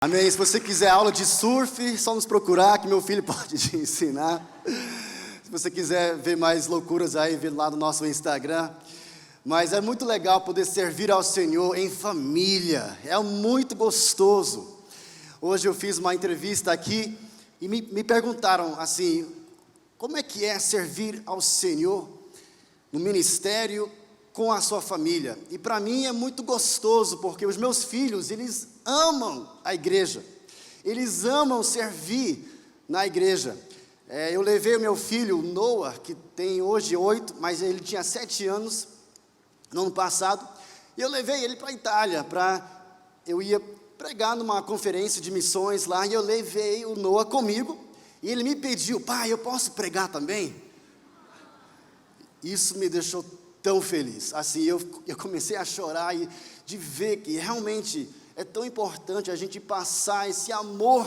Amém. Se você quiser aula de surf, só nos procurar que meu filho pode te ensinar. Se você quiser ver mais loucuras aí, vê lá no nosso Instagram. Mas é muito legal poder servir ao Senhor em família. É muito gostoso. Hoje eu fiz uma entrevista aqui e me perguntaram assim, como é que é servir ao Senhor no ministério com a sua família? E para mim é muito gostoso, porque os meus filhos, eles amam a igreja, eles amam servir na igreja. Eu levei o meu filho Noah, que tem hoje 8, mas ele tinha 7 anos no ano passado, e eu levei ele para a Itália, eu ia pregar numa conferência de missões lá, e eu levei o Noah comigo, e ele me pediu, pai, eu posso pregar também? Isso me deixou tão feliz, assim, eu comecei a chorar de ver que realmente é tão importante a gente passar esse amor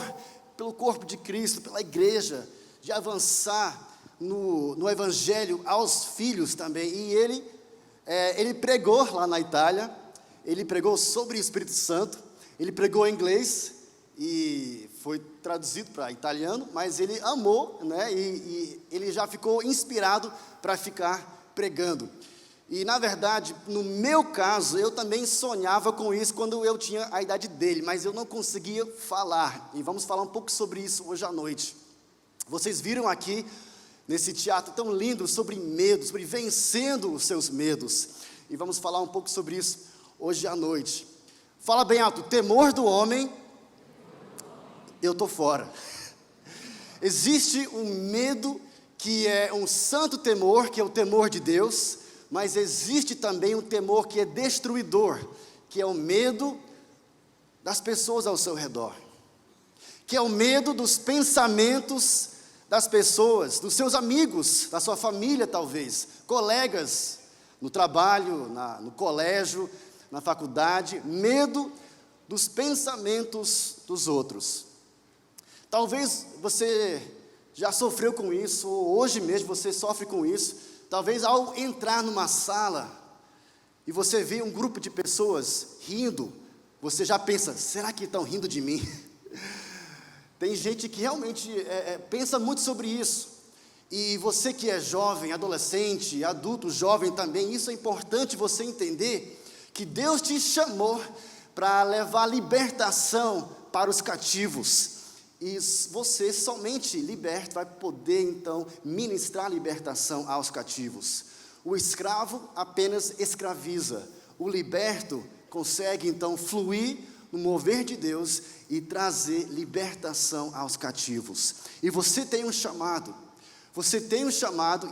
pelo corpo de Cristo, pela igreja, de avançar no evangelho aos filhos também. E ele pregou lá na Itália, ele pregou sobre o Espírito Santo, ele pregou em inglês e foi traduzido para italiano, mas ele amou, né, e ele já ficou inspirado para ficar pregando. E na verdade, no meu caso, eu também sonhava com isso quando eu tinha a idade dele, mas eu não conseguia falar, e vamos falar um pouco sobre isso hoje à noite. Vocês viram aqui, nesse teatro tão lindo, sobre medo, sobre vencendo os seus medos, e vamos falar um pouco sobre isso hoje à noite. Fala bem alto, temor do homem, eu estou fora. Existe um medo que é um santo temor, que é o temor de Deus, mas existe também um temor que é destruidor, que é o medo das pessoas ao seu redor, que é o medo dos pensamentos das pessoas, dos seus amigos, da sua família talvez, colegas no trabalho, no colégio, na faculdade, medo dos pensamentos dos outros. Talvez você já sofreu com isso, ou hoje mesmo você sofre com isso. Talvez ao entrar numa sala e você vê um grupo de pessoas rindo, você já pensa, será que estão rindo de mim? Tem gente que realmente pensa muito sobre isso. E você que é jovem, adolescente, adulto, jovem também, isso é importante você entender que Deus te chamou para levar libertação para os cativos. E você somente liberto vai poder então ministrar libertação aos cativos. O escravo apenas escraviza, o liberto consegue então fluir no mover de Deus e trazer libertação aos cativos. E você tem um chamado,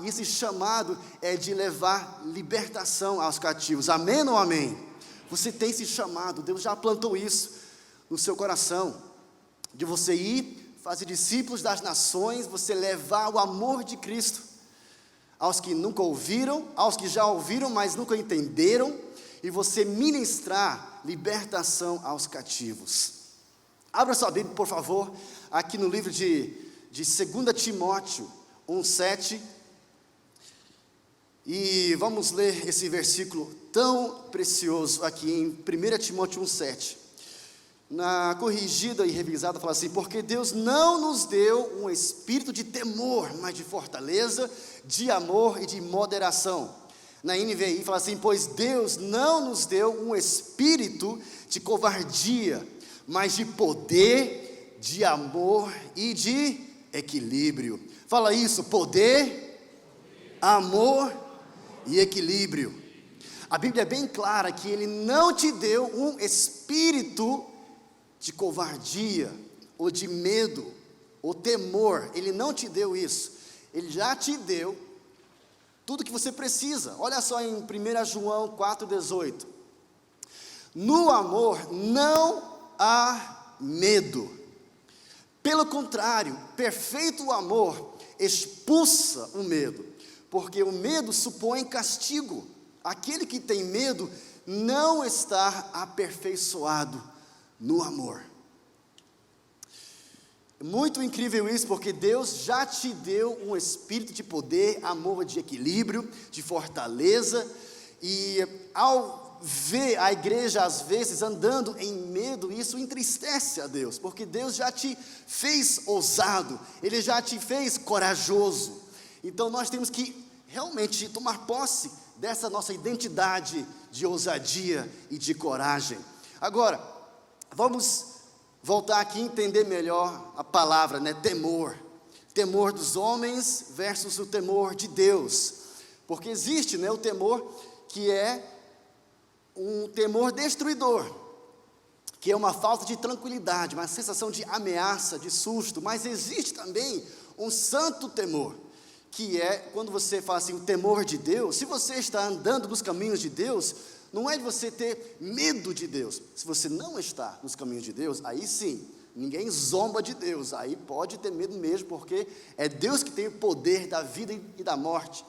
e esse chamado é de levar libertação aos cativos, amém ou amém? Você tem esse chamado, Deus já plantou isso no seu coração, de você ir, fazer discípulos das nações, você levar o amor de Cristo aos que nunca ouviram, aos que já ouviram, mas nunca entenderam, e você ministrar libertação aos cativos. Abra sua Bíblia, por favor, aqui no livro de 2 Timóteo 1,7, e vamos ler esse versículo tão precioso aqui em 1 Timóteo 1,7. Na corrigida e revisada fala assim, porque Deus não nos deu um espírito de temor, mas de fortaleza, de amor e de moderação. Na NVI fala assim, pois Deus não nos deu um espírito de covardia, mas de poder, de amor e de equilíbrio. Fala isso, poder, amor e equilíbrio. A Bíblia é bem clara que Ele não te deu um espírito de covardia, ou de medo, ou temor. Ele não te deu isso. Ele já te deu tudo que você precisa. Olha só em 1 João 4,18. No amor não há medo. Pelo contrário, perfeito amor expulsa o medo, porque o medo supõe castigo. Aquele que tem medo não está aperfeiçoado no amor. Muito incrível isso, porque Deus já te deu um espírito de poder, amor, de equilíbrio, de fortaleza, e ao vê a igreja às vezes andando em medo, isso entristece a Deus, porque Deus já te fez ousado, Ele já te fez corajoso. Então nós temos que realmente tomar posse dessa nossa identidade de ousadia e de coragem. Agora, vamos voltar aqui e entender melhor a palavra, né? Temor. Temor dos homens versus o temor de Deus. Porque existe, né, o temor que é um temor destruidor, que é uma falta de tranquilidade, uma sensação de ameaça, de susto. Mas existe também um santo temor, que é quando você fala assim, o temor de Deus. Se você está andando nos caminhos de Deus, não é de você ter medo de Deus. Se você não está nos caminhos de Deus, aí sim, ninguém zomba de Deus, aí pode ter medo mesmo, porque é Deus que tem o poder da vida e da morte.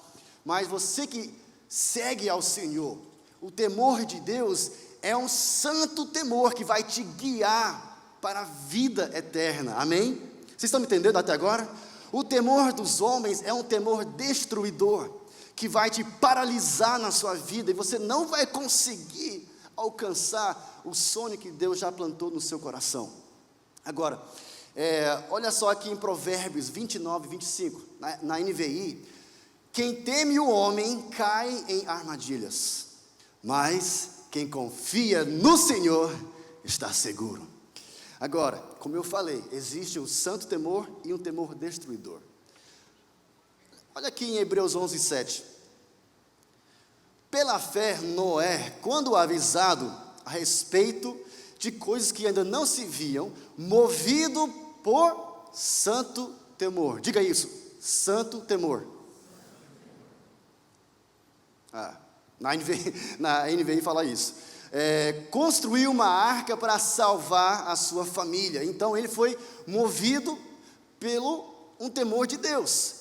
Mas você que segue ao Senhor, o temor de Deus é um santo temor que vai te guiar para a vida eterna, amém? Vocês estão me entendendo até agora? O temor dos homens é um temor destruidor, que vai te paralisar na sua vida, e você não vai conseguir alcançar o sonho que Deus já plantou no seu coração. Agora, olha só aqui em Provérbios 29, 25, na NVI, quem teme o homem cai em armadilhas, mas quem confia no Senhor está seguro. Agora, como eu falei, existe um santo temor e um temor destruidor. Olha aqui em Hebreus 11, 7. Pela fé, Noé, quando avisado a respeito de coisas que ainda não se viam, movido por santo temor. Diga isso, santo temor. Na NVI fala isso. Construiu uma arca para salvar a sua família. Então ele foi movido pelo um temor de Deus.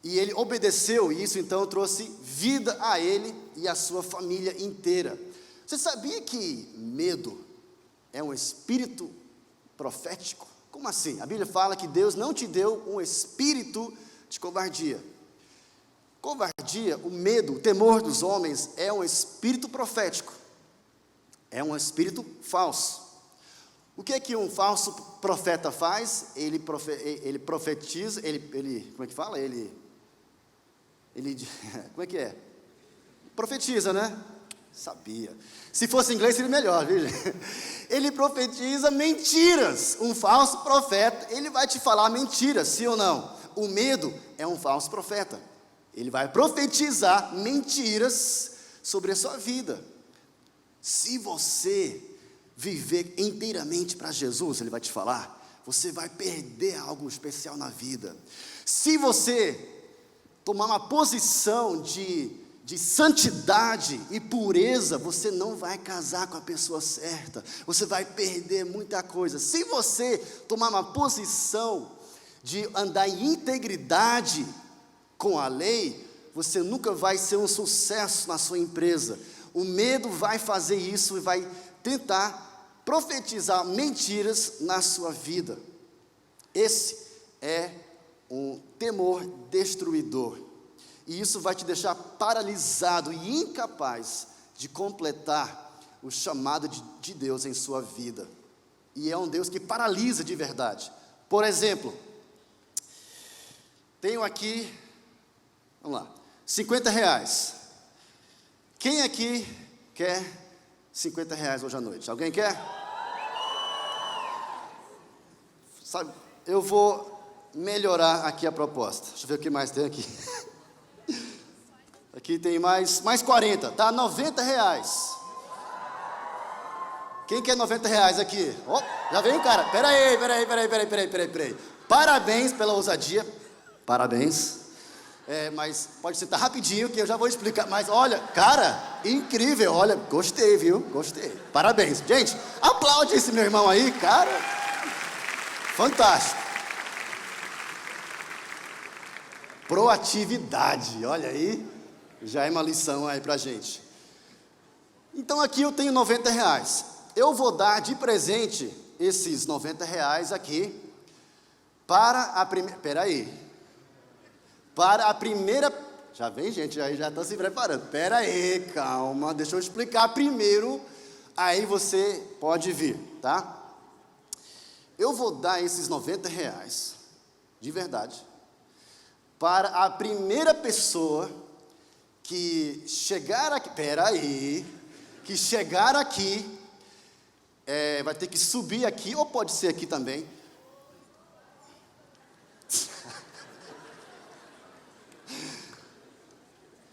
E ele obedeceu, e isso então trouxe vida a ele e a sua família inteira. Você sabia que medo é um espírito profético? Como assim? A Bíblia fala que Deus não te deu um espírito de covardia. Covardia, o medo, o temor dos homens é um espírito profético. É um espírito falso. O que é que um falso profeta faz? Ele profetiza, como é que fala? Como é que é? Profetiza, né? Sabia. Se fosse em inglês seria melhor, viu, gente? Ele profetiza mentiras. Um falso profeta, ele vai te falar mentiras, sim ou não? O medo é um falso profeta. Ele vai profetizar mentiras sobre a sua vida. Se você viver inteiramente para Jesus, ele vai te falar, você vai perder algo especial na vida. Se você tomar uma posição de santidade e pureza, você não vai casar com a pessoa certa, você vai perder muita coisa. Se você tomar uma posição de andar em integridade com a lei, você nunca vai ser um sucesso na sua empresa. O medo vai fazer isso e vai tentar profetizar mentiras na sua vida. Esse é um temor destruidor. E isso vai te deixar paralisado e incapaz de completar o chamado de Deus em sua vida. E é um Deus que paralisa de verdade. Por exemplo, tenho aqui, vamos lá, R$50. Quem aqui quer R$50 hoje à noite? Alguém quer? Sabe, eu vou melhorar aqui a proposta. Deixa eu ver o que mais tem aqui. Aqui tem mais 40, tá? R$90. Quem quer R$90 aqui? Oh, já veio o cara. Peraí. Parabéns pela ousadia. Parabéns. Mas pode sentar rapidinho que eu já vou explicar. Mas olha, cara, incrível. Olha, gostei, viu? Gostei. Parabéns. Gente, aplaude esse meu irmão aí, cara. Fantástico. Proatividade, olha aí. Já é uma lição aí pra gente. Então aqui eu tenho R$90. Eu vou dar de presente esses R$90 aqui para a primeira... Para a primeira Já vem gente, aí já está se preparando. Espera aí, calma, deixa eu explicar primeiro, aí você pode vir, tá? Eu vou dar esses R$90, de verdade, para a primeira pessoa que chegar aqui, que chegar aqui, vai ter que subir aqui, ou pode ser aqui também.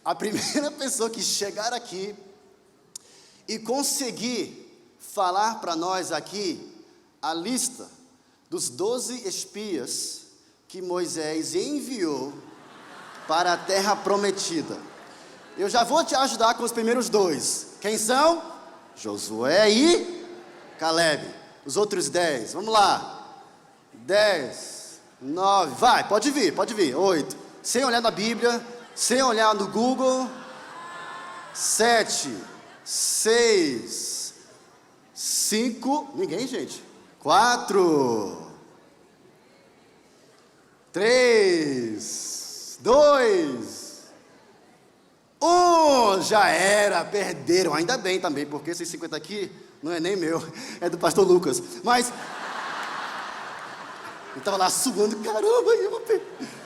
A primeira pessoa que chegar aqui e conseguir falar para nós aqui a lista dos 12 espias que Moisés enviou para a terra prometida. Eu já vou te ajudar com os primeiros dois. Quem são? Josué e Calebe. Os outros 10, vamos lá. 10, 9, vai, pode vir. 8, sem olhar na Bíblia, sem olhar no Google. 7, 6, 5, ninguém, gente. 4, 3, 2, 1, já era, perderam. Ainda bem também, porque esses 50 aqui não é nem meu, é do pastor Lucas. Mas eu estava lá suando, caramba, eu vou perder.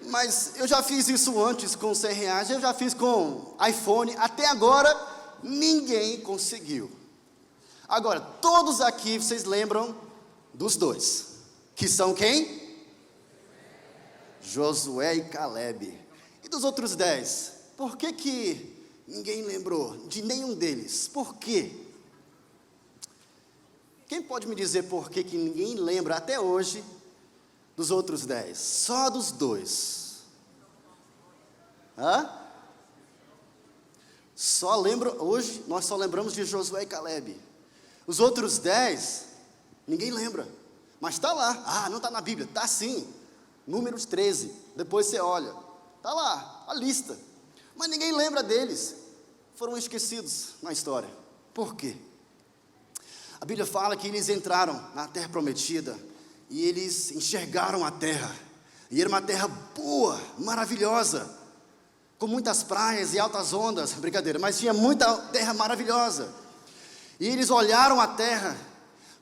Mas eu já fiz isso antes com R$100, eu já fiz com iPhone, até agora ninguém conseguiu. Agora, todos aqui, vocês lembram dos dois, que são quem? Josué e Calebe. E dos outros 10, por que ninguém lembrou de nenhum deles? Por quê? Quem pode me dizer por que ninguém lembra até hoje dos outros 10? Só dos dois. Hã? Hoje nós só lembramos de Josué e Calebe. Os outros 10, ninguém lembra. Mas está lá. Ah, não está na Bíblia. Está sim. Números 13. Depois você olha. Está lá, a lista. Mas ninguém lembra deles. Foram esquecidos na história. Por quê? A Bíblia fala que eles entraram na terra prometida e eles enxergaram a terra. E era uma terra boa, maravilhosa, com muitas praias e altas ondas. Brincadeira, mas tinha muita terra maravilhosa. E eles olharam a terra,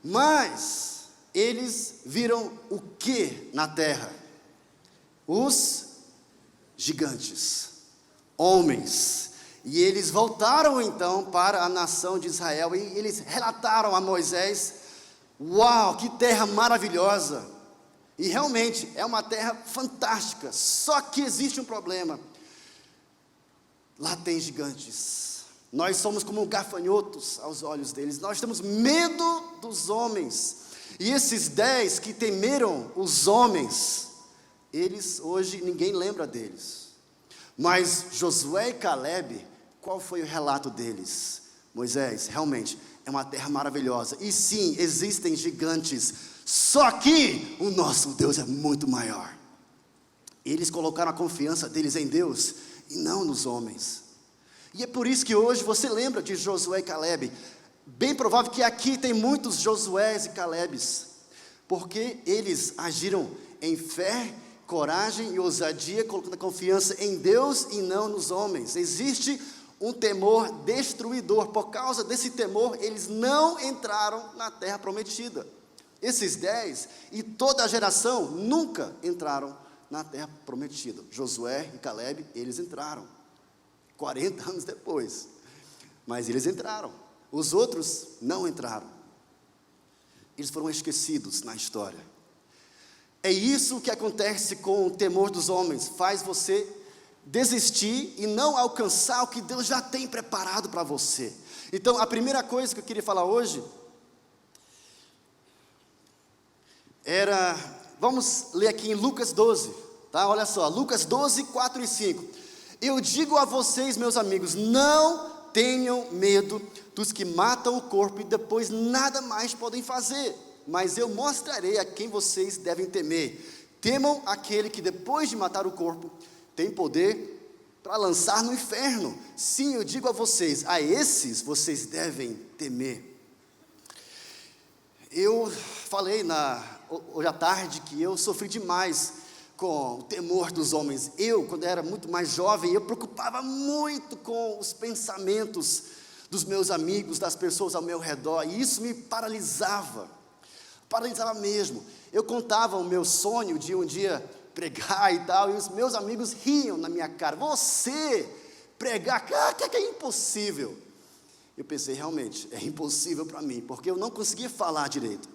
mas eles viram o que na terra? Os gigantes, homens. E eles voltaram então para a nação de Israel e eles relataram a Moisés: uau, que terra maravilhosa! E realmente é uma terra fantástica, só que existe um problema. Lá tem gigantes. Nós somos como gafanhotos aos olhos deles. Nós temos medo dos homens. E esses 10 que temeram os homens, eles hoje ninguém lembra deles. Mas Josué e Calebe, qual foi o relato deles? Moisés, realmente é uma terra maravilhosa. E sim, existem gigantes. Só que o nosso Deus é muito maior. Eles colocaram a confiança deles em Deus e não nos homens. E é por isso que hoje você lembra de Josué e Calebe. Bem provável que aqui tem muitos Josués e Calebes, porque eles agiram em fé, coragem e ousadia, colocando a confiança em Deus e não nos homens. Existe um temor destruidor. Por causa desse temor, eles não entraram na terra prometida. Esses 10 e toda a geração nunca entraram na terra prometida. Josué e Calebe, eles entraram 40 anos depois, mas eles entraram. Os outros não entraram. Eles foram esquecidos na história. É isso que acontece com o temor dos homens. Faz você desistir e não alcançar o que Deus já tem preparado para você. Então, a primeira coisa que eu queria falar hoje era, vamos ler aqui em Lucas 12, tá? Olha só, Lucas 12, 4 e 5. Eu digo a vocês, meus amigos, não tenham medo dos que matam o corpo e depois nada mais podem fazer, mas eu mostrarei a quem vocês devem temer. Temam aquele que depois de matar o corpo tem poder para lançar no inferno. Sim, eu digo a vocês, a esses vocês devem temer. Eu falei hoje à tarde que eu sofri demais com o temor dos homens. Eu, quando era muito mais jovem, eu preocupava muito com os pensamentos dos meus amigos, das pessoas ao meu redor, e isso me paralisava mesmo. Eu contava o meu sonho de um dia pregar e tal, e os meus amigos riam na minha cara. Você pregar, que é impossível. Eu pensei, realmente, é impossível para mim, porque eu não conseguia falar direito.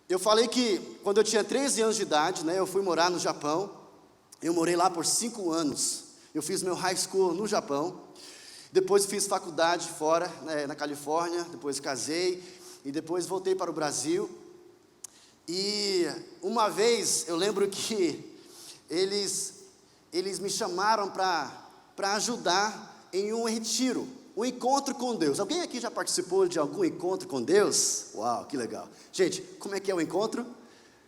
Eu falei que quando eu tinha 13 anos de idade, né, eu fui morar no Japão. Eu morei lá por 5 anos. Eu fiz meu high school no Japão. Depois fiz faculdade fora, né, na Califórnia. Depois casei e depois voltei para o Brasil. E uma vez eu lembro que eles me chamaram para ajudar em um retiro. Um encontro com Deus. Alguém aqui já participou de algum encontro com Deus? Uau, que legal. Gente, como é que é o encontro?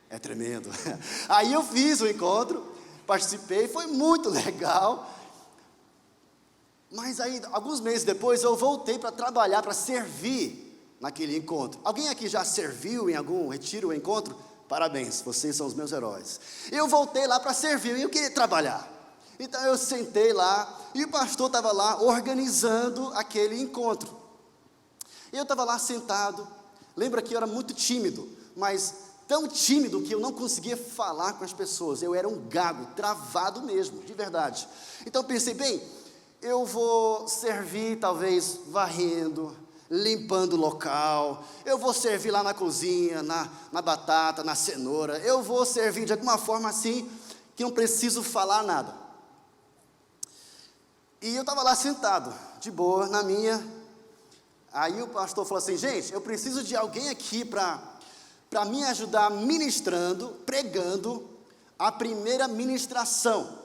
É tremendo. Aí eu fiz o encontro, participei, foi muito legal. Mas aí, alguns meses depois, eu voltei para trabalhar, para servir naquele encontro. Alguém aqui já serviu em algum retiro ou encontro? Parabéns, vocês são os meus heróis. Eu voltei lá para servir e eu queria trabalhar. Então eu sentei lá e o pastor estava lá organizando aquele encontro. Eu estava lá sentado. Lembra que eu era muito tímido, mas tão tímido que eu não conseguia falar com as pessoas. Eu era um gago, travado mesmo, de verdade. Então eu pensei, bem, eu vou servir talvez varrendo, limpando o local. Eu vou servir lá na cozinha, na batata, na cenoura. Eu vou servir de alguma forma assim que não preciso falar nada. E eu estava lá sentado, de boa, na minha. Aí o pastor falou assim, gente, eu preciso de alguém aqui para me ajudar ministrando, pregando a primeira ministração,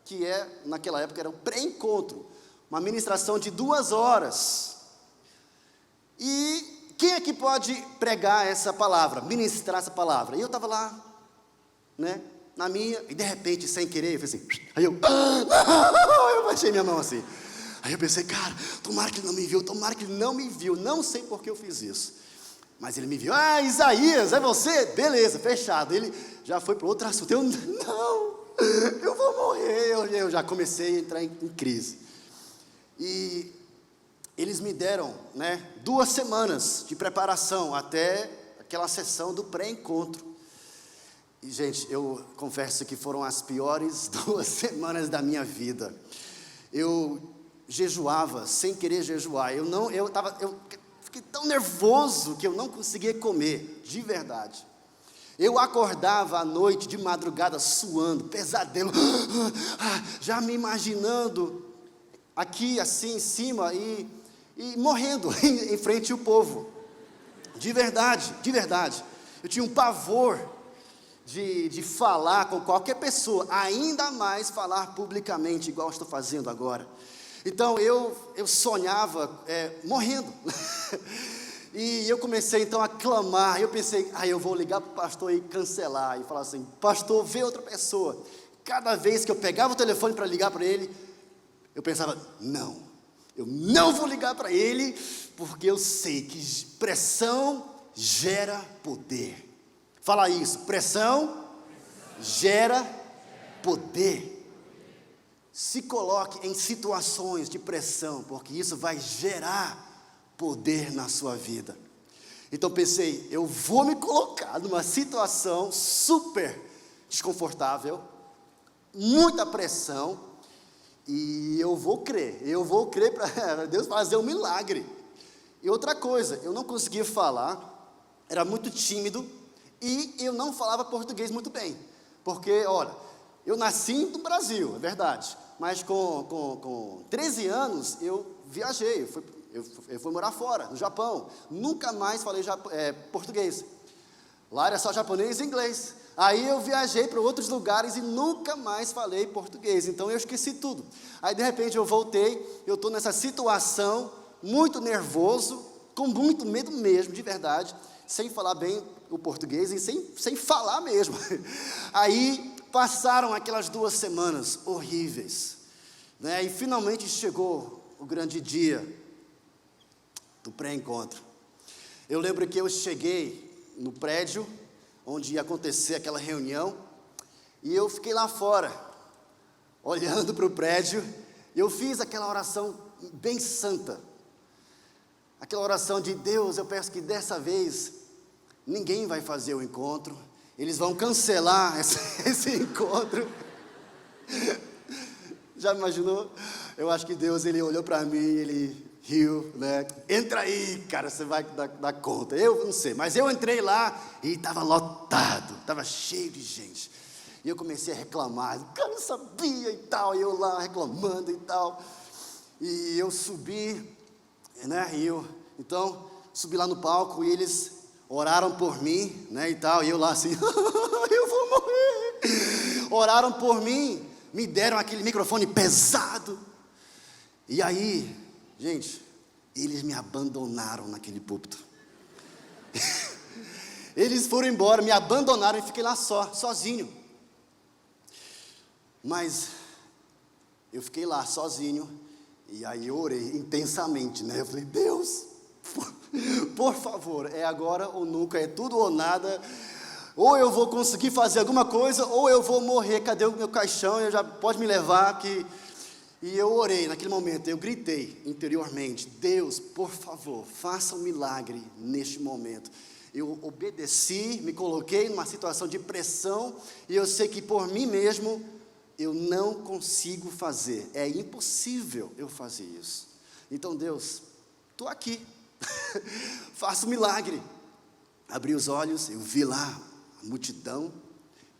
que naquela época era o pré-encontro, uma ministração de 2 horas. E quem é que pode pregar essa palavra, ministrar essa palavra? E eu estava lá, né? Na minha, e de repente, sem querer, eu fiz assim, aí eu baixei minha mão assim. Aí eu pensei, cara, tomara que ele não me viu, não sei por que eu fiz isso. Mas ele me viu, Isaías, é você? Beleza, fechado. Ele já foi para outro assunto, eu vou morrer, eu já comecei a entrar em crise. E eles me deram, né, 2 semanas de preparação até aquela sessão do pré-encontro. E, gente, eu confesso que foram as piores 2 semanas da minha vida. Eu jejuava, sem querer jejuar. Eu fiquei tão nervoso que eu não conseguia comer, de verdade. Eu acordava à noite, de madrugada, suando, pesadelo, já me imaginando aqui, assim, em cima, e morrendo em frente ao povo. De verdade. Eu tinha um pavor de falar com qualquer pessoa, ainda mais falar publicamente, igual estou fazendo agora. Então eu sonhava morrendo. E eu comecei então a clamar. Eu pensei, eu vou ligar para o pastor e cancelar, e falar assim, pastor, vê outra pessoa. Cada vez que eu pegava o telefone para ligar para ele, eu pensava, eu não vou ligar para ele, porque eu sei que pressão gera poder. Fala isso, pressão gera poder. Se coloque em situações de pressão, porque isso vai gerar poder na sua vida. Então pensei, eu vou me colocar numa situação super desconfortável, muita pressão, e eu vou crer para Deus fazer um milagre. E outra coisa, eu não conseguia falar, era muito tímido, e eu não falava português muito bem, porque, olha, eu nasci no Brasil, é verdade, mas com 13 anos eu viajei, eu fui morar fora, no Japão, nunca mais falei português, lá era só japonês e inglês. Aí eu viajei para outros lugares e nunca mais falei português, então eu esqueci tudo. Aí de repente eu voltei, eu estou nessa situação, muito nervoso, com muito medo mesmo, de verdade, sem falar bem o português e sem falar mesmo. Aí passaram aquelas 2 semanas horríveis, né? E finalmente chegou o grande dia do pré-encontro. Eu lembro que eu cheguei no prédio onde ia acontecer aquela reunião, E eu fiquei lá fora, olhando para o prédio, e eu fiz aquela oração bem santa. Aquela oração de Deus, eu peço que dessa vez ninguém vai fazer o encontro, eles vão cancelar esse encontro. Já imaginou? Eu acho que Deus, Ele olhou para mim, Ele riu, né? Entra aí, cara, você vai dar conta. Eu não sei, mas eu entrei lá e estava lotado, estava cheio de gente. E eu comecei a reclamar, cara, não sabia e tal, e eu lá reclamando e tal. E eu subi, né? Então, subi lá no palco e eles oraram por mim, né? E tal, e eu lá assim, eu vou morrer. Oraram por mim, me deram aquele microfone pesado. E aí, gente, eles me abandonaram naquele púlpito. Eles foram embora, me abandonaram e fiquei lá sozinho. Mas eu fiquei lá sozinho e aí eu orei intensamente, né? Eu falei, Deus, por favor, é agora ou nunca, é tudo ou nada. Ou eu vou conseguir fazer alguma coisa, ou eu vou morrer. Cadê o meu caixão? Eu já pode me levar aqui. E eu orei naquele momento, eu gritei interiormente, Deus, por favor, faça um milagre neste momento. Eu obedeci, me coloquei numa situação de pressão, e eu sei que por mim mesmo, eu não consigo fazer, é impossível eu fazer isso. Então Deus, estou aqui, faça um milagre. Abri os olhos, eu vi lá a multidão,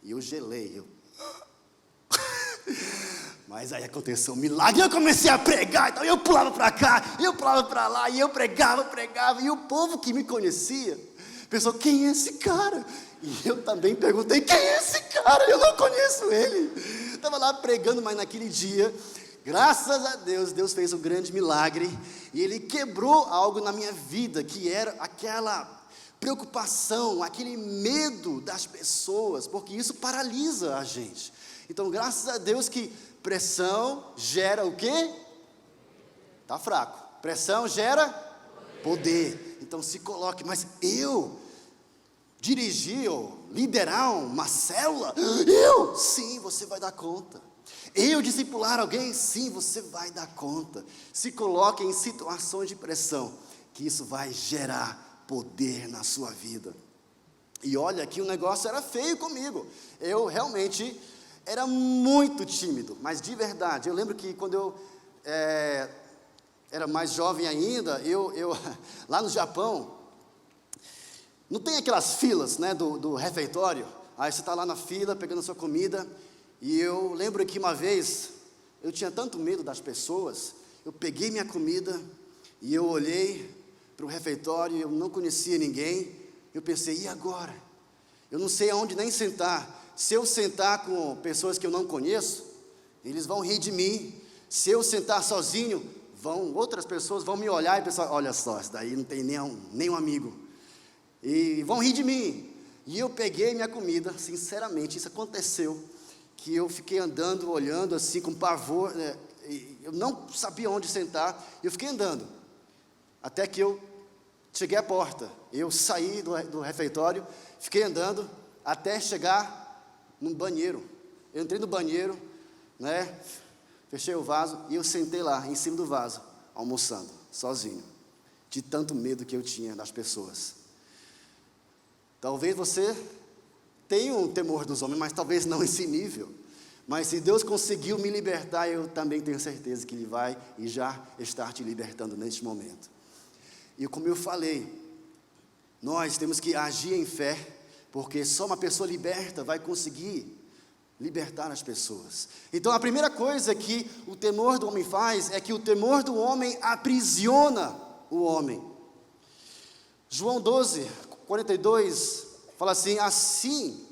e eu gelei, Mas aí aconteceu um milagre, eu comecei a pregar, então eu pulava para cá, eu pulava para lá, e eu pregava, e o povo que me conhecia, pensou, quem é esse cara? E eu também perguntei, quem é esse cara? Eu não conheço ele. Estava lá pregando, mas naquele dia, graças a Deus, Deus fez um grande milagre, e Ele quebrou algo na minha vida, que era aquela preocupação, aquele medo das pessoas, porque isso paralisa a gente. Então, graças a Deus que pressão gera o quê? Está fraco. Pressão gera poder. Então se coloque, mas eu dirigir ou liderar uma célula? Eu? Sim, você vai dar conta. Eu discipular alguém? Sim, você vai dar conta. Se coloque em situações de pressão, que isso vai gerar poder na sua vida. E olha que o negócio era feio comigo. Eu realmente era muito tímido, mas de verdade, eu lembro que quando eu era mais jovem ainda, eu lá no Japão, não tem aquelas filas, né, do refeitório, aí você está lá na fila, pegando a sua comida, e eu lembro que uma vez, eu tinha tanto medo das pessoas, eu peguei minha comida, e eu olhei para o refeitório, eu não conhecia ninguém, eu pensei, e agora? Eu não sei aonde nem sentar. Se eu sentar com pessoas que eu não conheço, eles vão rir de mim. Se eu sentar sozinho, outras pessoas vão me olhar e pensar, olha só, esse daí não tem nem um amigo. E vão rir de mim. E eu peguei minha comida, sinceramente, isso aconteceu, que eu fiquei andando, olhando assim com pavor, eu não sabia onde sentar, eu fiquei andando, até que eu cheguei à porta. Eu saí do refeitório, fiquei andando, até chegar num banheiro. Eu entrei no banheiro, né, fechei o vaso e eu sentei lá, em cima do vaso, almoçando, sozinho, de tanto medo que eu tinha das pessoas. Talvez você tenha um temor dos homens, mas talvez não esse nível. Mas se Deus conseguiu me libertar, eu também tenho certeza que Ele vai e já está te libertando neste momento. E como eu falei, nós temos que agir em fé, porque só uma pessoa liberta vai conseguir libertar as pessoas. Então a primeira coisa que o temor do homem faz, é que o temor do homem aprisiona o homem. João 12, 42, fala assim,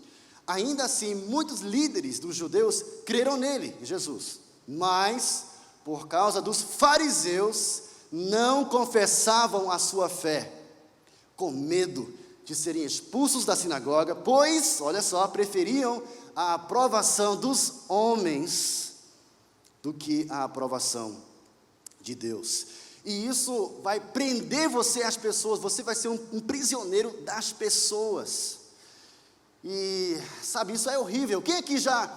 ainda assim, muitos líderes dos judeus creram nele, Jesus, mas, por causa dos fariseus, não confessavam a sua fé, com medo de serem expulsos da sinagoga, pois, olha só, preferiam a aprovação dos homens do que a aprovação de Deus. E isso vai prender você às pessoas, você vai ser um prisioneiro das pessoas. E, sabe, isso é horrível. Quem aqui já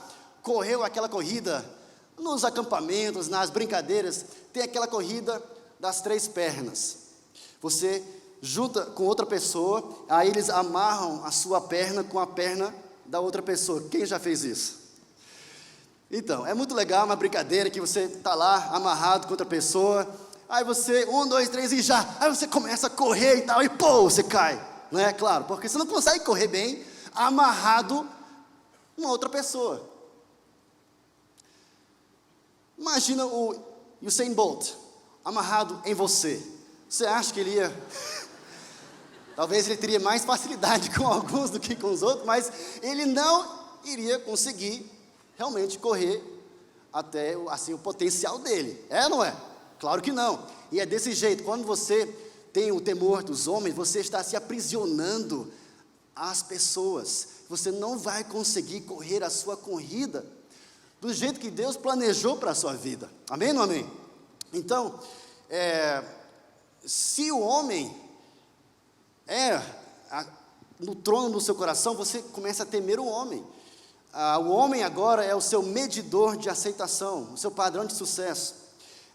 correu aquela corrida nos acampamentos, nas brincadeiras? Tem aquela corrida das 3 pernas. Você junta com outra pessoa, aí eles amarram a sua perna com a perna da outra pessoa. Quem já fez isso? Então, é muito legal uma brincadeira que você está lá amarrado com outra pessoa, aí você, 1, 2, 3 e já, aí você começa a correr e tal, e pô, você cai, não é? Claro, porque você não consegue correr bem amarrado com outra pessoa. Imagina o Usain Bolt amarrado em você. Você acha que ele ia... Talvez ele teria mais facilidade com alguns do que com os outros, mas ele não iria conseguir realmente correr até assim, o potencial dele. É ou não é? Claro que não. E é desse jeito, quando você tem o temor dos homens, você está se aprisionando às pessoas. Você não vai conseguir correr a sua corrida do jeito que Deus planejou para a sua vida. Amém ou não amém? Então, se o homem no trono do seu coração, você começa a temer o homem. O homem agora é o seu medidor de aceitação, o seu padrão de sucesso.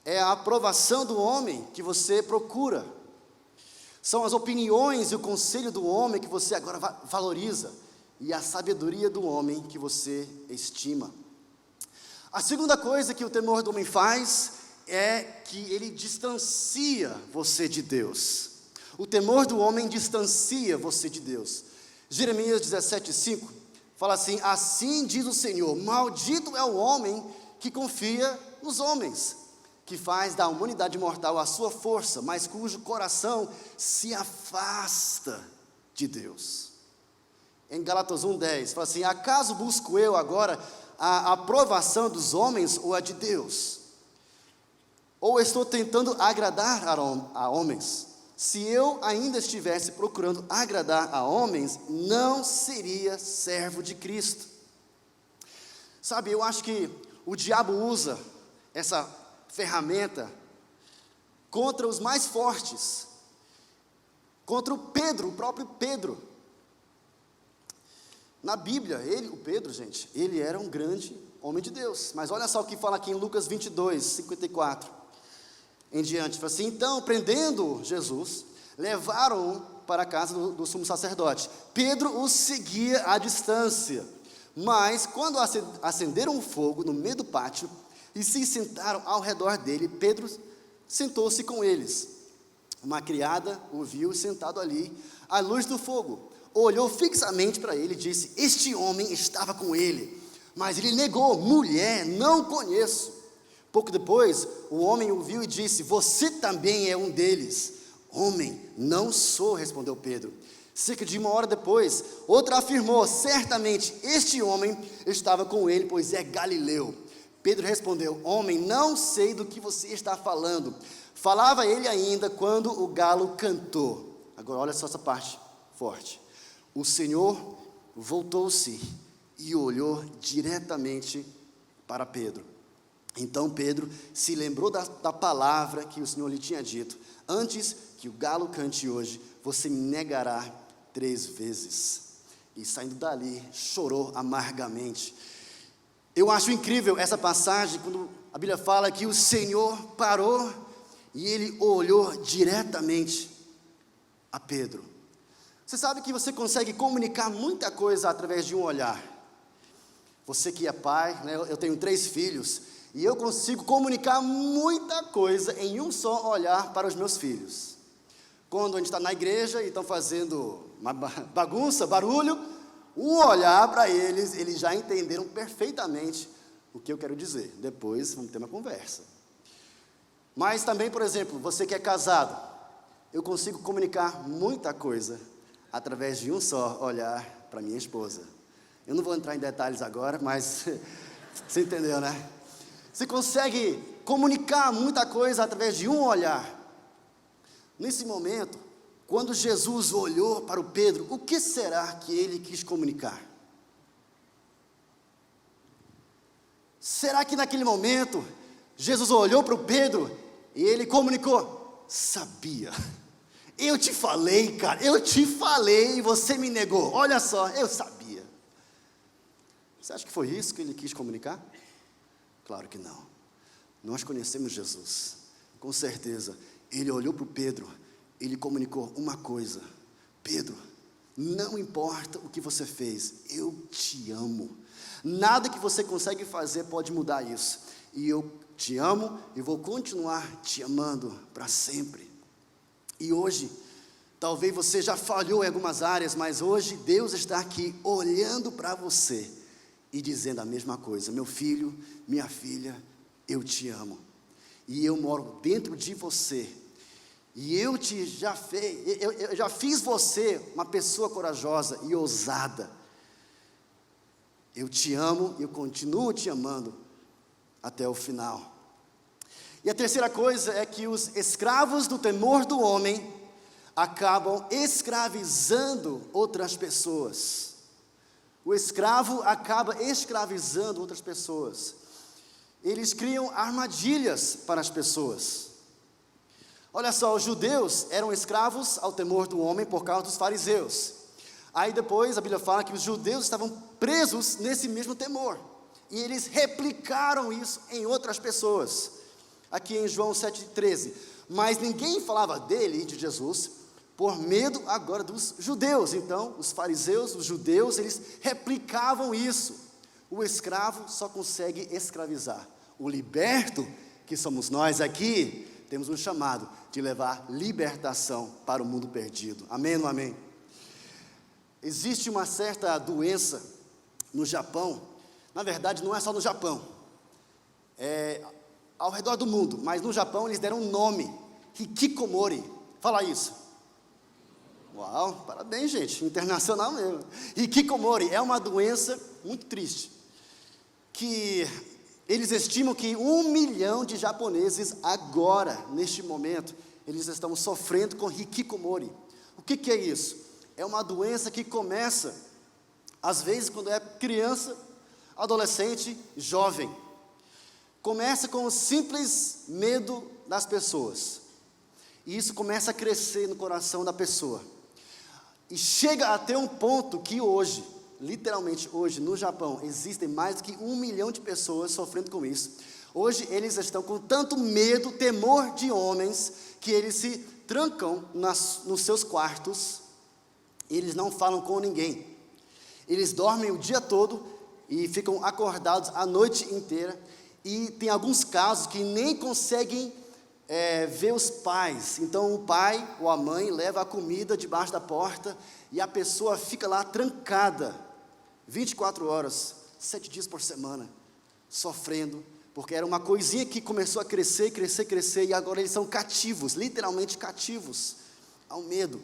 É a aprovação do homem que você procura. São as opiniões e o conselho do homem que você agora valoriza. E a sabedoria do homem que você estima. A segunda coisa que o temor do homem faz é que ele distancia você de Deus. O temor do homem distancia você de Deus. Jeremias 17:5 fala assim: assim diz o Senhor, maldito é o homem que confia nos homens, que faz da humanidade mortal a sua força, mas cujo coração se afasta de Deus. Em Gálatas 1:10 fala assim: acaso busco eu agora a aprovação dos homens ou a de Deus? Ou estou tentando agradar a homens? Se eu ainda estivesse procurando agradar a homens, não seria servo de Cristo. Sabe, eu acho que o diabo usa essa ferramenta contra os mais fortes, contra o Pedro, o próprio Pedro. Na Bíblia, o Pedro, gente, ele era um grande homem de Deus. Mas olha só o que fala aqui em Lucas 22:54 em diante. Fala assim: então, prendendo Jesus, levaram-o para a casa do sumo sacerdote. Pedro o seguia à distância. Mas, quando acenderam o fogo no meio do pátio e se sentaram ao redor dele, Pedro sentou-se com eles. Uma criada o viu sentado ali, à luz do fogo. Olhou fixamente para ele e disse: este homem estava com ele. Mas ele negou: mulher, não conheço. Pouco depois, o homem o viu e disse: você também é um deles. Homem, não sou, respondeu Pedro. Cerca de 1 hora depois, outra afirmou: certamente este homem estava com ele, pois é galileu. Pedro respondeu: homem, não sei do que você está falando. Falava ele ainda quando o galo cantou. Agora olha só essa parte forte. O Senhor voltou-se e olhou diretamente para Pedro. Então Pedro se lembrou da palavra que o Senhor lhe tinha dito: antes que o galo cante hoje, você me negará 3 vezes. E saindo dali, chorou amargamente. Eu acho incrível essa passagem, quando a Bíblia fala que o Senhor parou e ele olhou diretamente a Pedro. Você sabe que você consegue comunicar muita coisa através de um olhar. Você que é pai, né? Eu tenho 3 filhos, e eu consigo comunicar muita coisa em um só olhar para os meus filhos. Quando a gente está na igreja e estão fazendo uma bagunça, barulho, um olhar para eles, eles já entenderam perfeitamente o que eu quero dizer. Depois vamos ter uma conversa. Mas também, por exemplo, você que é casado, eu consigo comunicar muita coisa através de um só olhar para minha esposa. Eu não vou entrar em detalhes agora, mas você entendeu, né? Você consegue comunicar muita coisa através de um olhar. Nesse momento, quando Jesus olhou para o Pedro, o que será que ele quis comunicar? Será que naquele momento, Jesus olhou para o Pedro e ele comunicou: sabia, eu te falei, cara, eu te falei e você me negou, olha só, eu sabia. Você acha que foi isso que ele quis comunicar? Claro que não. Nós conhecemos Jesus. Com certeza, ele olhou para o Pedro, ele comunicou uma coisa: Pedro, não importa o que você fez, eu te amo. Nada que você consegue fazer pode mudar isso. E eu te amo e vou continuar te amando para sempre. E hoje, talvez você já falhou em algumas áreas, mas hoje Deus está aqui olhando para você e dizendo a mesma coisa: meu filho, minha filha, eu te amo. E eu moro dentro de você. E eu já fiz você uma pessoa corajosa e ousada. Eu te amo e eu continuo te amando até o final. E a terceira coisa é que os escravos do temor do homem acabam escravizando outras pessoas. O escravo acaba escravizando outras pessoas. Eles criam armadilhas para as pessoas. Olha só, os judeus eram escravos ao temor do homem por causa dos fariseus. Aí depois a Bíblia fala que os judeus estavam presos nesse mesmo temor. E eles replicaram isso em outras pessoas. Aqui em João 7,13. Mas ninguém falava dele, de Jesus, por medo agora dos judeus. Então, os fariseus, os judeus, eles replicavam isso. O escravo só consegue escravizar. O liberto, que somos nós aqui, temos um chamado de levar libertação para o mundo perdido. Amém ou não amém? Existe uma certa doença no Japão. Na verdade, não é só no Japão. É ao redor do mundo. Mas no Japão eles deram um nome. Hikikomori. Fala isso. Uau, parabéns, gente. Internacional mesmo. Hikikomori é uma doença muito triste. Que eles estimam que 1 milhão de japoneses agora, neste momento, eles estão sofrendo com hikikomori. O que é isso? É uma doença que começa, às vezes, quando é criança, adolescente, jovem. Começa com o simples medo das pessoas. E isso começa a crescer no coração da pessoa. E chega até um ponto que hoje, literalmente hoje, no Japão, existem mais do que 1 milhão de pessoas sofrendo com isso. Hoje eles estão com tanto medo, temor de homens, que eles se trancam nos seus quartos, e eles não falam com ninguém. Eles dormem o dia todo e ficam acordados a noite inteira, e tem alguns casos que nem conseguem ver os pais. Então o pai ou a mãe leva a comida debaixo da porta, e a pessoa fica lá trancada, 24 horas, 7 dias por semana, sofrendo, porque era uma coisinha que começou a crescer, e agora eles são cativos, literalmente cativos, ao medo.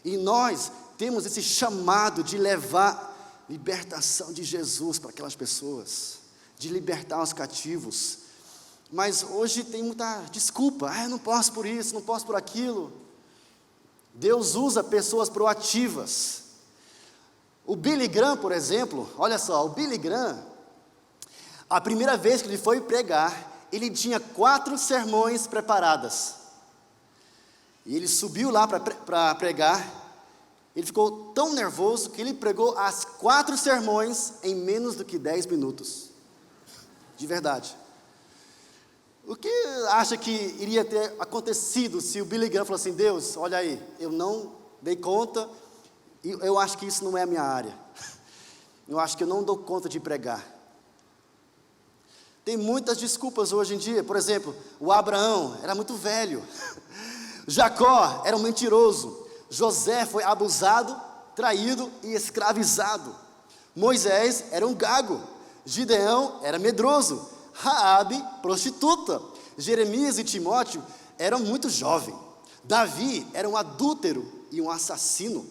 E nós temos esse chamado de levar libertação de Jesus para aquelas pessoas, de libertar os cativos. Mas hoje tem muita desculpa, eu não posso por isso, não posso por aquilo. Deus usa pessoas proativas. O Billy Graham, por exemplo, olha só, o Billy Graham, a primeira vez que ele foi pregar, ele tinha 4 sermões preparadas. E ele subiu lá para pregar, ele ficou tão nervoso que ele pregou as 4 sermões em menos do que 10 minutos. De verdade. O que acha que iria ter acontecido se o Billy Graham falou assim: Deus, olha aí, eu não dei conta, e eu acho que isso não é a minha área. Eu acho que eu não dou conta de pregar. Tem muitas desculpas hoje em dia. Por exemplo, o Abraão era muito velho. Jacó era um mentiroso. José foi abusado, traído e escravizado. Moisés era um gago. Gideão era medroso. Raabe, prostituta. Jeremias e Timóteo eram muito jovens. Davi era um adúltero e um assassino.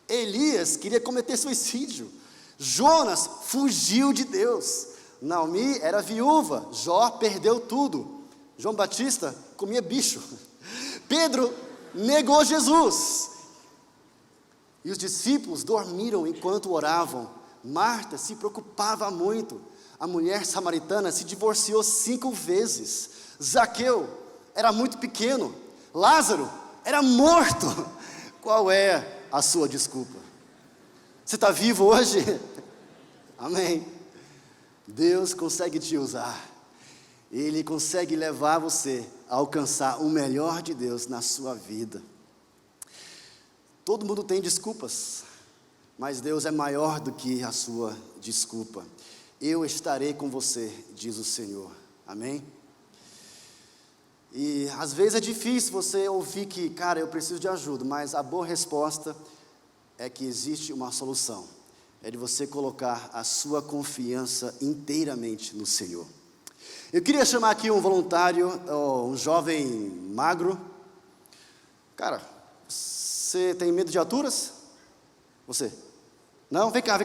Elias queria cometer suicídio. Jonas fugiu de Deus. Naomi era viúva. Jó perdeu tudo. João Batista comia bicho. Pedro negou Jesus. E os discípulos dormiram enquanto oravam. Marta se preocupava muito. A mulher samaritana se divorciou 5 vezes. Zaqueu era muito pequeno. Lázaro era morto. Qual é a sua desculpa? Você está vivo hoje? Amém. Deus consegue te usar. Ele consegue levar você a alcançar o melhor de Deus na sua vida. Todo mundo tem desculpas, mas Deus é maior do que a sua desculpa. Eu estarei com você, diz o Senhor. Amém? E às vezes é difícil você ouvir que, cara, eu preciso de ajuda, mas a boa resposta é que existe uma solução. É de você colocar a sua confiança inteiramente no Senhor. Eu queria chamar aqui um voluntário, um jovem magro. Cara, você tem medo de alturas? Você? Não? Vem cá.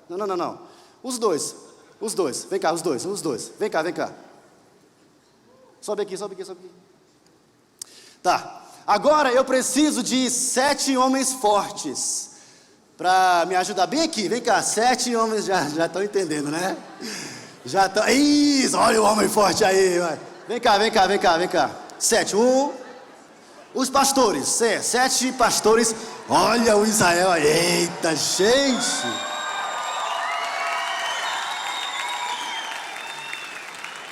Não. Os dois. Vem cá, os dois. Vem cá. Sobe aqui. Tá. Agora eu preciso de 7 homens fortes para me ajudar bem aqui. Vem cá, 7 homens já estão entendendo, né? Já estão. Isso, olha o homem forte aí. Vai. Vem cá. 7. Os pastores. 7 pastores. Olha o Israel aí. Eita, gente.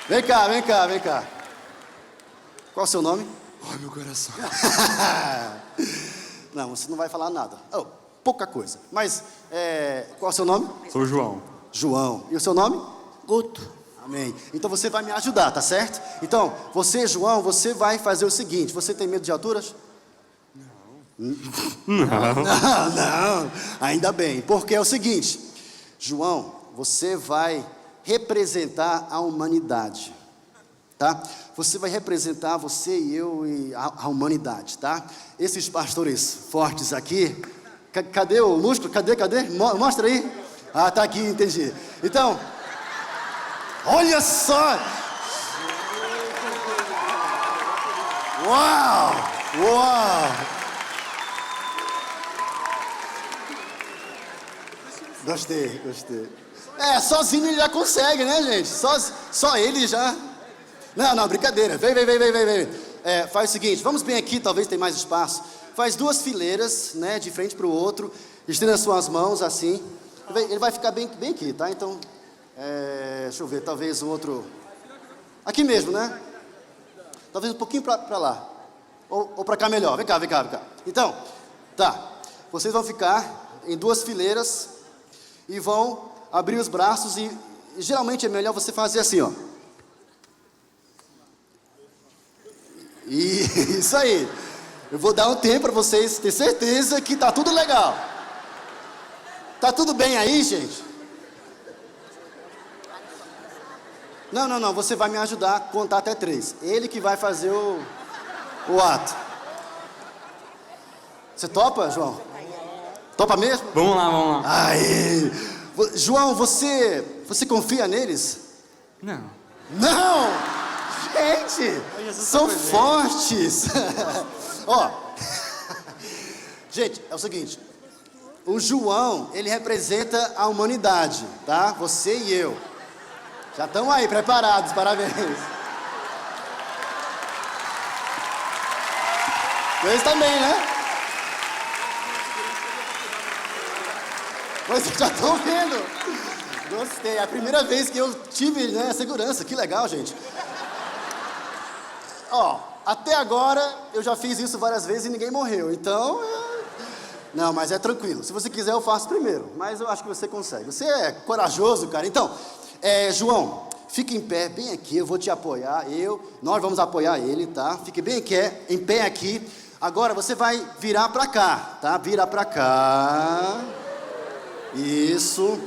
Vem cá. Qual é o seu nome? Ai, meu coração. Não, você não vai falar nada. Pouca coisa. Mas, qual é o seu nome? Sou o João. Não. E o seu nome? Guto. Amém. Então você vai me ajudar, tá certo? Então, você, João, você vai fazer o seguinte. Você tem medo de alturas? Não. Ainda bem. Porque é o seguinte. João, você vai representar a humanidade. Tá? Você vai representar você e eu e a humanidade, tá? Esses pastores fortes aqui, cadê o músculo? Cadê? Mostra aí. Ah, tá aqui, entendi. Então, olha só! Uau! Gostei. Sozinho ele já consegue, né, gente? Só ele já... Não, brincadeira. Vem. Faz o seguinte, vamos bem aqui, talvez tenha mais espaço. Faz 2 fileiras, né, de frente para o outro. Estenda as suas mãos assim. Ele vai ficar bem aqui, tá? Então, deixa eu ver, talvez o outro... Aqui mesmo, né? Talvez um pouquinho para lá. Ou para cá melhor. Vem cá. Então, tá. Vocês vão ficar em 2 fileiras e vão abrir os braços e geralmente é melhor você fazer assim, ó. Isso aí. Eu vou dar um tempo para vocês ter certeza que tá tudo legal. Tá tudo bem aí, gente? Não. Você vai me ajudar a contar até 3. Ele que vai fazer o ato. Você topa, João? Topa mesmo? Vamos lá. Aí. João, você confia neles? Não. Gente, são fortes. Ó, gente, é o seguinte. O João, ele representa a humanidade, tá? Você e eu. Já estão aí, preparados, parabéns. Vocês também, né? Vocês já estão vendo. Gostei, é a primeira vez que eu tive, né, segurança. Que legal, gente. Ó, até agora eu já fiz isso várias vezes e ninguém morreu, então... Não, mas é tranquilo, se você quiser eu faço primeiro, mas eu acho que você consegue. Você é corajoso, cara. Então, João, fique em pé, bem aqui, eu vou te apoiar, nós vamos apoiar ele, tá? Fique bem em pé aqui. Agora você vai virar pra cá, tá? Vira pra cá. Isso.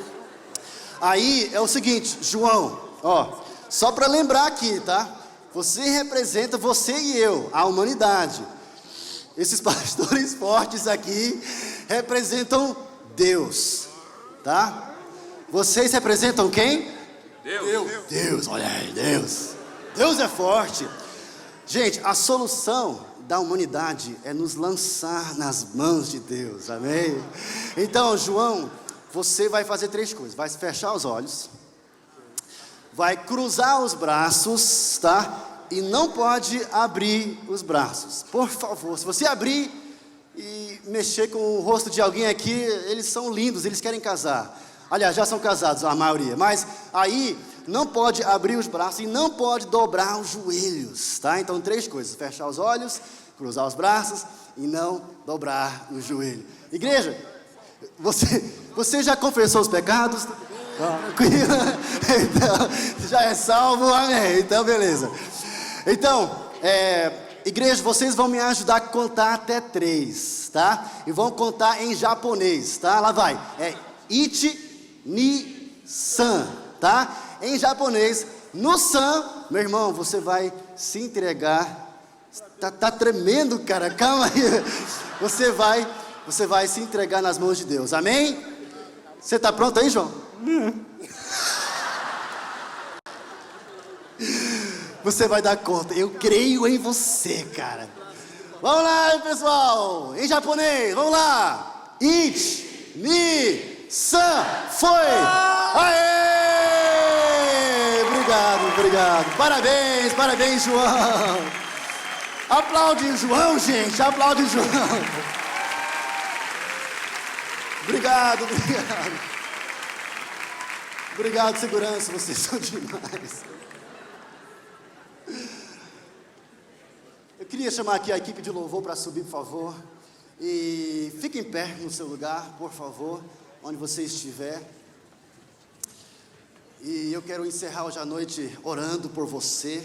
Aí é o seguinte, João, ó, só pra lembrar aqui, tá? Você representa você e eu, a humanidade. Esses pastores fortes aqui representam Deus, tá? Vocês representam quem? Deus, olha aí, Deus. Deus é forte. Gente, a solução da humanidade é nos lançar nas mãos de Deus, amém? Então, João, você vai fazer 3 coisas. Vai fechar os olhos. Vai cruzar os braços, tá? E não pode abrir os braços. Por favor, se você abrir e mexer com o rosto de alguém aqui, eles são lindos, eles querem casar. Aliás, já são casados, a maioria. Mas aí não pode abrir os braços e não pode dobrar os joelhos, tá? Então, 3 coisas: fechar os olhos, cruzar os braços e não dobrar o joelho. Igreja, você já confessou os pecados? Tranquilo? Então, já é salvo, amém. Então, beleza. Então, igreja, vocês vão me ajudar a contar até 3, tá? E vão contar em japonês, tá? Lá vai. Ichi, ni, san, tá? Em japonês. No san, meu irmão, você vai se entregar. Tá tremendo, cara. Calma aí. Você vai se entregar nas mãos de Deus. Amém? Você tá pronto aí, João? Você vai dar conta. Eu creio em você, cara. Vamos lá, pessoal. Em japonês, vamos lá. Ichi, ni, san, foi. Aê! Obrigado. Parabéns, João. Aplaude o João, gente. Aplaude o João. Obrigado. Obrigado, segurança. Vocês são demais. Eu queria chamar aqui a equipe de louvor para subir, por favor. E fique em pé no seu lugar, por favor, onde você estiver. E eu quero encerrar hoje à noite orando por você.